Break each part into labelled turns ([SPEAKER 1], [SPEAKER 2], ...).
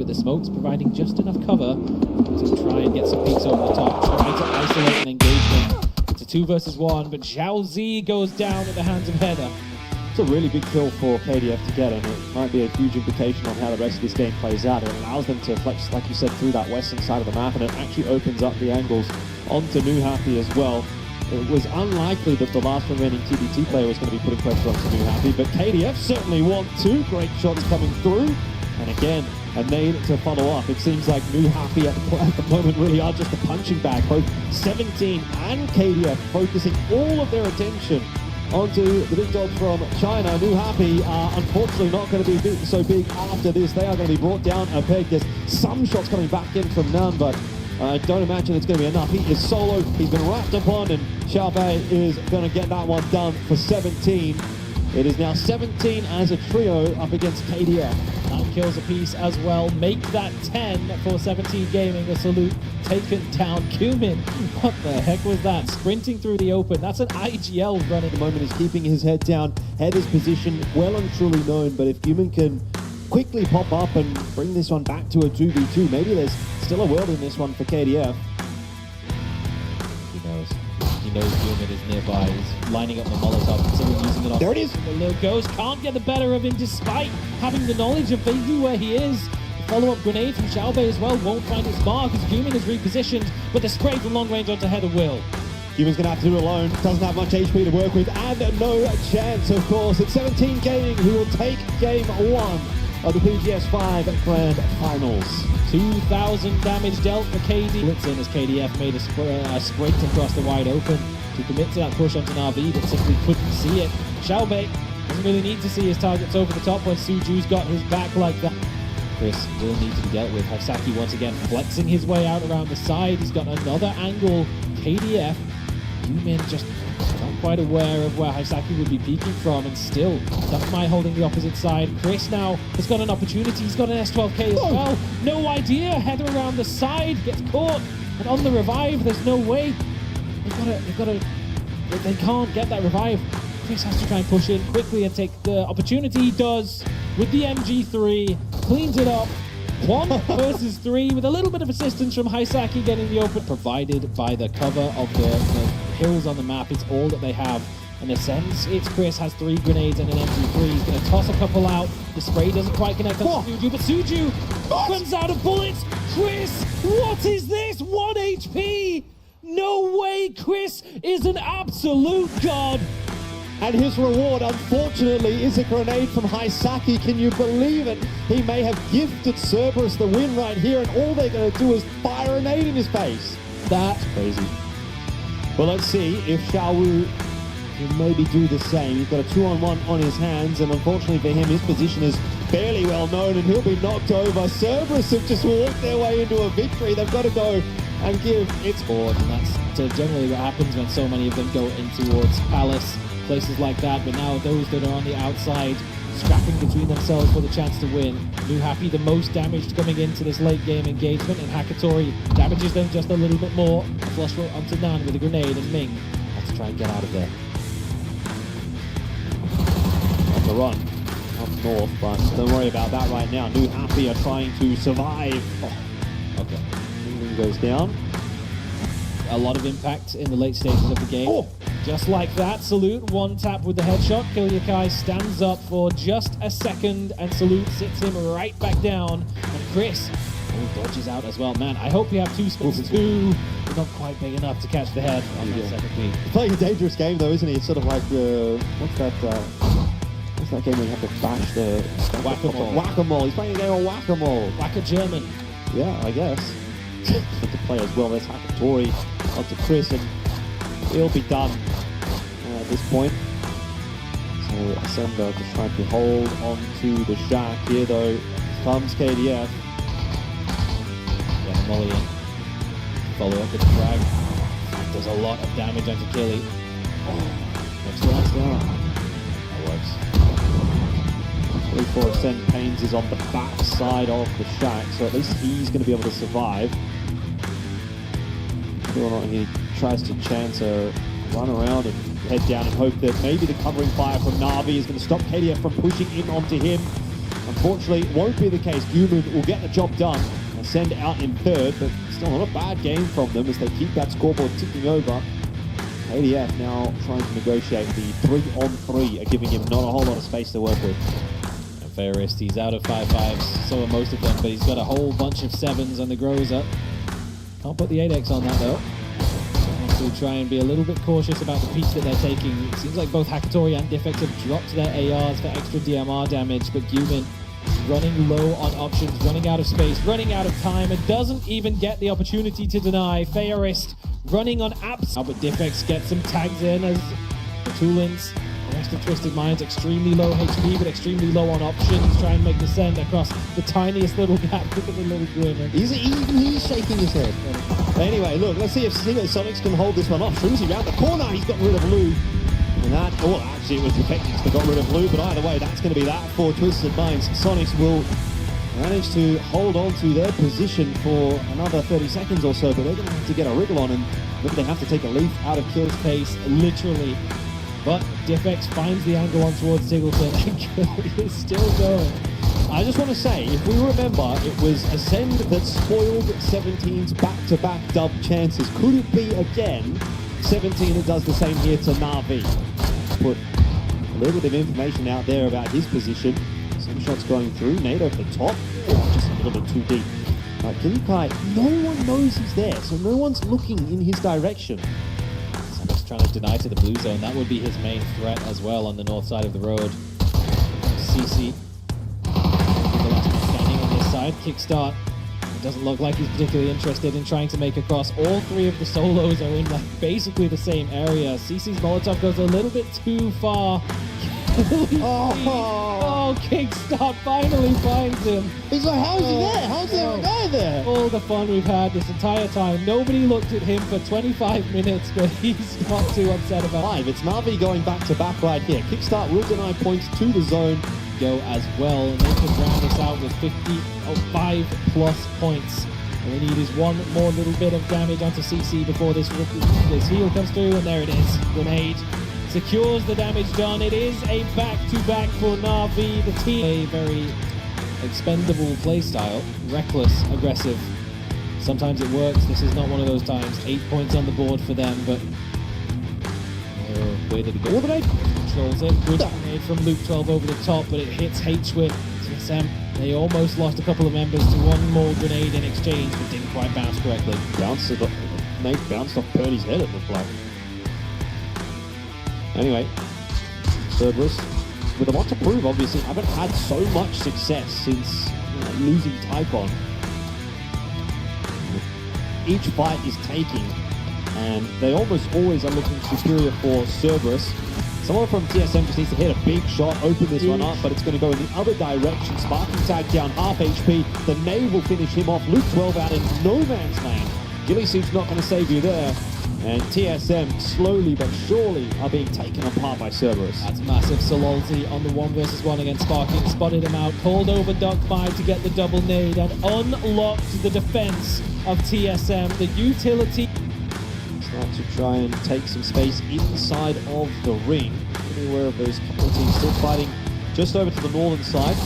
[SPEAKER 1] but the smoke's providing just enough cover to try and get some peeks over the top, try to isolate an engagement. It's a 2 versus 1, but Zhao Zi goes down at the hands of Heather.
[SPEAKER 2] It's a really big kill for KDF to get, and it might be a huge implication on how the rest of this game plays out. It allows them to flex, like you said, through that western side of the map, and it actually opens up the angles onto New Happy as well. It was unlikely that the last remaining TBT player was going to be putting pressure onto New Happy, but KDF certainly want 2 great shots coming through. And again, a nade to follow up. It seems like New Happy at the moment really are just a punching bag. Both 17 and KDF focusing all of their attention onto the big dogs from China. New Happy are unfortunately not going to be so big after this. They are going to be brought down a peg. There's some shots coming back in from Nan, but I don't imagine it's going to be enough. He is solo, he's been wrapped upon, and Xiaobei is going to get that one done for 17. It is now 17 as a trio up against KDF.
[SPEAKER 1] 9 kills apiece as well. Make that 10 for 17 Gaming. A salute taken down. Cumin, what the heck was that? Sprinting through the open. That's an IGL run at
[SPEAKER 2] the moment. Is keeping his head down. Heather's position well and truly known, but if Cumin can quickly pop up and bring this one back to a 2v2, maybe there's still a world in this one for KDF.
[SPEAKER 1] He knows. He knows Cumin is nearby. He's lining up the Molotov, considering using it off.
[SPEAKER 2] There it is!
[SPEAKER 1] The little ghost can't get the better of him despite having the knowledge of vaguely where he is. The follow-up grenade from Xiaobei as well won't find its mark as Cumin is repositioned, but the spray from long range onto Heather will.
[SPEAKER 2] Cumin's going to have to do it alone. Doesn't have much HP to work with, and no chance, of course. It's 17 Gaming who will take game 1 of the PGS5 Grand Finals.
[SPEAKER 1] 2,000 damage dealt for KD. Blitz in as KDF made a sprint across the wide open to commit to that push onto Na'Vi, but simply couldn't see it. Xiaobei doesn't really need to see his targets over the top when Suju's got his back like that. Chris will need to be dealt with. Haisaki once again flexing his way out around the side. He's got another angle. KDF, Cumin just not quite aware of where Haisaki would be peeking from, and still Duckmai holding the opposite side. Chris now has got an opportunity. He's got an S12K as well. No idea. Heather around the side gets caught, and on the revive, there's no way. They can't get that revive. Chris has to try and push in quickly and take the opportunity. He does with the MG3, cleans it up. 1 versus 3 with a little bit of assistance from Haisaki getting the open, provided by the cover of the hills on the map. It's all that they have. In a sense, it's Chris has 3 grenades and an MG3. He's going to toss a couple out. The spray doesn't quite connect on Suju, but Suju runs out of bullets. Chris, what is this? 1 HP? No way. Chris is an absolute god.
[SPEAKER 2] And his reward, unfortunately, is a grenade from Haisaki. Can you believe it? He may have gifted Cerberus the win right here, and all they're going to do is fire a nade in his face. That's crazy. Well, let's see if Xiaowu can maybe do the same. He's got a 2-on-1 on his hands, and unfortunately for him, his position is fairly well known, and he'll be knocked over. Cerberus have just walked their way into a victory. They've got to go and give its board,
[SPEAKER 1] and that's generally what happens when so many of them go in towards Palace. Places like that, but now those that are on the outside scrapping between themselves for the chance to win. New Happy the most damaged coming into this late game engagement, and Hakatori damages them just a little bit more. A flush roll onto Nan with a grenade, and Ming has to try and get out of there.
[SPEAKER 2] On the run up north, but don't worry about that right now. New Happy are trying to survive.
[SPEAKER 1] Okay.
[SPEAKER 2] Ming goes down.
[SPEAKER 1] A lot of impact in the late stages of the game. Just like that, Salute, 1 tap with the headshot. Kilyakai stands up for just a second, and Salute sits him right back down. And Chris dodges out as well. Man, I hope you have 2 spots. 2, but not quite big enough to catch the head on that second peak.
[SPEAKER 2] He's playing a dangerous game though, isn't he? It's sort of like, what's that game where you have to bash the...
[SPEAKER 1] Whack-a-mole.
[SPEAKER 2] Whack-a-mole. He's playing a game of whack-a-mole.
[SPEAKER 1] Whack-a-German.
[SPEAKER 2] Yeah, I guess. Good to play as well. There's Hakatori onto Chris, and he'll be done at this point. So Ascender just trying to hold on to the shack here though. Comes KDF.
[SPEAKER 1] Yeah, Molly in. Follow up with the frag. Does a lot of damage onto Killy.
[SPEAKER 2] Next round's down.
[SPEAKER 1] That works.
[SPEAKER 2] 3-4 Ascend Pains is on the back side of the shack, so at least he's going to be able to survive. Whether or not he tries to chance a run around and head down and hope that maybe the covering fire from Na'Vi is going to stop KDF from pushing in onto him. unfortunately, won't be the case. Human will get the job done and send out in third, but still not a bad game from them as they keep that scoreboard ticking over. KDF now trying to negotiate the 3-on-3, giving him not a whole lot of space to work with.
[SPEAKER 1] And Fairest, he's out of 5-5s, so are most of them, but he's got a whole bunch of 7s on the grows up. Can't put the 8x on that though. To try and be a little bit cautious about the piece that they're taking. It seems like both Hakatori and Diffex have dropped their ARs for extra DMR damage, but Gumin running low on options, running out of space, running out of time, and doesn't even get the opportunity to deny. Fairest running on apps. But Diffex gets some tags in as the Toolins. The rest of Twisted Minds extremely low HP, but extremely low on options. Try and make the send across the tiniest little gap. Look at the little grin.
[SPEAKER 3] Even he's shaking his head. Anyway, look, let's see if Sonics can hold this one off. Shrimsy round the corner, he's got rid of Lou. And that, well, actually it was the Pectics that got rid of Lou, but either way, that's going to be that for Twisted Minds. Sonics will manage to hold on to their position for another 30 seconds or so, but they're going to have to get a wriggle on, and look, they have to take a leaf out of Kill's pace, literally. But Diffex finds the angle on towards Tiggleton, and Kill is still going. I just want to say, if we remember, it was Ascend that spoiled 17's back-to-back dub chances. Could it be again 17 that does the same here to Na'Vi? Put a little bit of information out there about his position. Some shots going through. Nate over the top. Oh, just a little bit too deep. Kilikai, no one knows he's there, so no one's looking in his direction.
[SPEAKER 1] Sonic's trying to deny to the blue zone. That would be his main threat as well on the north side of the road. CC. Side kickstart. It doesn't look like he's particularly interested in trying to make a cross. All three of the solos are in like basically the same area. CC's Molotov goes a little bit too far. Oh, kickstart finally finds him.
[SPEAKER 3] He's like, how's he there? How's there a guy there?
[SPEAKER 1] All the fun we've had this entire time. Nobody looked at him for 25 minutes, but he's not too upset about it.
[SPEAKER 3] It's Na'Vi going back to back right here. Kickstart will deny points to the zone.
[SPEAKER 1] Go as well, and they can round this out with 5+ points. All we need is one more little bit of damage onto CC before this heal comes through, and there it is. Grenade secures the damage done. It is a back-to-back for Na'Vi. The team, a very expendable playstyle, reckless, aggressive. Sometimes it works. This is not one of those times. 8 points on the board for them, but way to go. Grenade controls it. Good grenade from Luke 12 over the top, but it hits H-Win. TSM, they almost lost a couple of members to one more grenade in exchange, but didn't quite bounce correctly.
[SPEAKER 2] Nate bounced off Purdy's head, it looked like. Anyway, Cerberus, with a lot to prove, obviously, haven't had so much success since losing Typhon. Each fight is taking, and they almost always are looking superior for Cerberus. Someone from TSM just needs to hit a big shot, open this one up, but it's going to go in the other direction. Sparking tag down, half HP. The nade will finish him off. Luke 12 out in no man's land. Ghillie Suit's not going to save you there. And TSM, slowly but surely, are being taken apart by Cerberus.
[SPEAKER 1] That's massive. Sololzi on the 1v1 against Sparking, spotted him out, called over Duck 5 to get the double nade, and unlocked the defense of TSM. The utility
[SPEAKER 2] To try and take some space inside of the ring. Anywhere of those couple of teams still fighting just over to the northern side.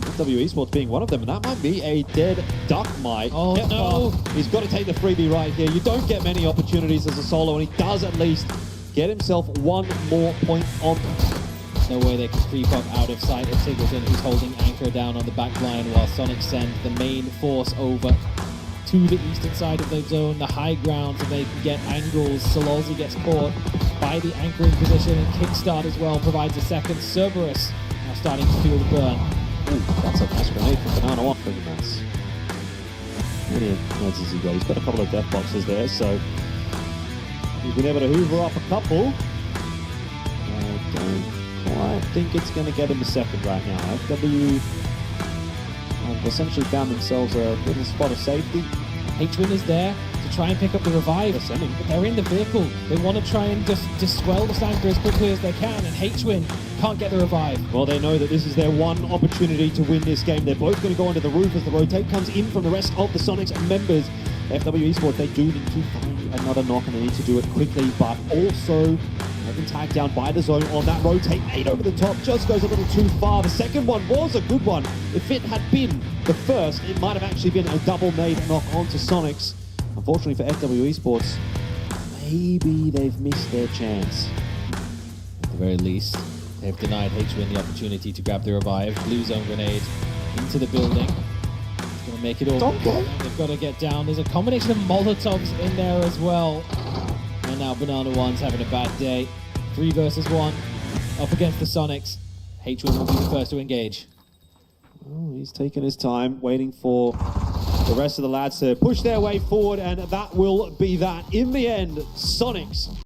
[SPEAKER 2] FW Esports being one of them, and that might be a dead Duck Mike.
[SPEAKER 1] Oh no!
[SPEAKER 2] He's got to take the freebie right here. You don't get many opportunities as a solo, and he does at least get himself one more point on.
[SPEAKER 1] There's no way they can creep up out of sight of Tiggleton, who's holding Anchor down on the back line, while Sonic send the main force over to the eastern side of the zone, the high ground, so they can get angles. Sololzi gets caught by the anchoring position, and Kickstart as well provides a second. Cerberus now starting to feel the burn.
[SPEAKER 2] Ooh, that's a nice grenade from Banana One. Pretty nice. Many nods has he got? He's got a couple of death boxes there, so he's been able to hoover up a couple. I don't quite think it's going to get him a second right now. FW have essentially found themselves a little spot of safety.
[SPEAKER 1] H-Win is there to try and pick up the revive, but they're in the vehicle. They want to try and just swell the Sanker as quickly as they can, and H-Win can't get the revive.
[SPEAKER 2] Well, they know that this is their one opportunity to win this game. They're both going to go onto the roof as the rotate comes in from the rest of the Sonics members. FW Esports, they do need to find another knock, and they need to do it quickly, but also
[SPEAKER 3] Been tagged down by the zone on that rotate. 8 over the top, just goes a little too far. The second one was a good one. If it had been the first, it might have actually been a double nade knock onto Sonics. Unfortunately for FW Esports, maybe they've missed their chance.
[SPEAKER 1] At the very least, they've denied HWin the opportunity to grab the revive. Blue zone grenade into the building. It's going to make it all.
[SPEAKER 3] Okay.
[SPEAKER 1] They've got to get down. There's a combination of Molotovs in there as well. And now Banana One's having a bad day. 3 versus 1 up against the Sonics. HWin will be the first to engage.
[SPEAKER 3] Oh, he's taking his time, waiting for the rest of the lads to push their way forward, and that will be that. In the end, Sonics